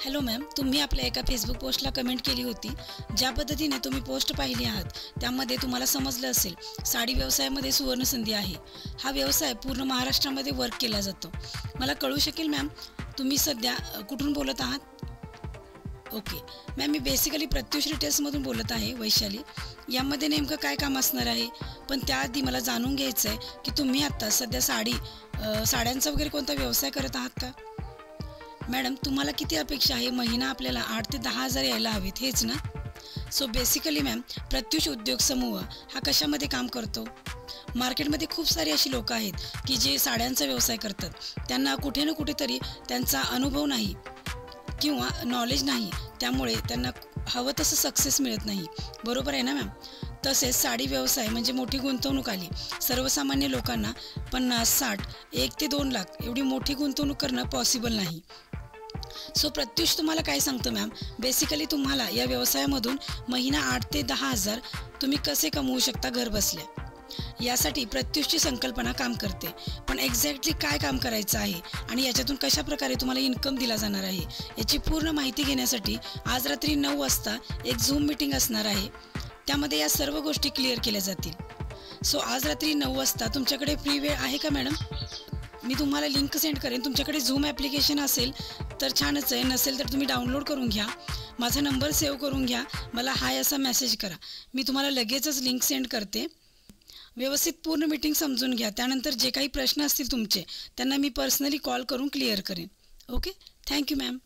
Hello ma'am, तुम्ही आपल्या एका फेसबुक पोस्टला कमेंट केली होती. ज्या पद्धतीने तुम्ही पोस्ट पाहिली आहात त्यामध्ये तुम्हाला समजलं असेल साडी व्यवसायामध्ये सुवर्णसंधी आहे. हा व्यवसाय पूर्ण महाराष्ट्रामध्ये वर्क केला जातो. मला कळू शकेल मॅम तुम्ही सध्या कुठून बोलत आहात? ओके मॅम, मी बेसिकली प्रत्युष रिटेल्समधून बोलत आहे, वैशाली. यामध्ये नेमकं काय काम असणार आहे, पण त्याआधी मला जाणून घ्यायचं आहे की तुम्ही आत्ता सध्या साड्यांचा वगैरे कोणता व्यवसाय करत आहात का? मॅडम, तुम्हाला किती अपेक्षा आहे? महिना आपल्याला 8 ते 10 हजार यायला हवेत, हेच ना? सो बेसिकली मॅम, प्रत्युष उद्योग समूह हा कशामध्ये काम करतो? मार्केटमध्ये खूप सारी अशी लोकं आहेत की जे साड्यांचा व्यवसाय करतात. त्यांना कुठे ना कुठेतरी त्यांचा अनुभव नाही किंवा नॉलेज नाही, त्यामुळे त्यांना हवं तसं सक्सेस मिळत नाही. बरोबर आहे ना मॅम? तसेच साडी व्यवसाय म्हणजे मोठी गुंतवणूक आली. सर्वसामान्य लोकांना 50-60 1 ते 2 लाख एवढी मोठी गुंतवणूक करणं पॉसिबल नाही. सो प्रत्युष तुम्हाला काय सांगतं मॅम, बेसिकली तुम्हाला या व्यवसायामधून महिना 8 ते 10 हजार तुम्ही कसे कमवू शकता घर बसल्या, यासाठी प्रत्युषची संकल्पना काम करते. पण एक्झॅक्टली काय काम करायचं आहे आणि याच्यातून कशा प्रकारे तुम्हाला इन्कम दिला जाणार आहे याची पूर्ण माहिती घेण्यासाठी आज रात्री 9 वाजता एक झूम मीटिंग असणार आहे. त्यामध्ये या सर्व गोष्टी क्लिअर केल्या जातील. सो आज रात्री 9 वाजता तुमच्याकडे फ्री वेळ आहे का मॅडम? मी तुम्हाला लिंक सेंड करेन. तुमच्याकडे झूम ॲप्लिकेशन असेल तर छानच आहे, नसेल तर तुम्ही डाउनलोड करून घ्या. माझा नंबर सेव्ह करून घ्या, मला हाय असा मेसेज करा. मी तुम्हाला लगेचच लिंक सेंड करते. व्यवस्थित पूर्ण मीटिंग समजून घ्या. त्यानंतर जे काही प्रश्न असतील तुमचे त्यांना मी पर्सनली कॉल करून क्लिअर करेन. Okay, thank you ma'am.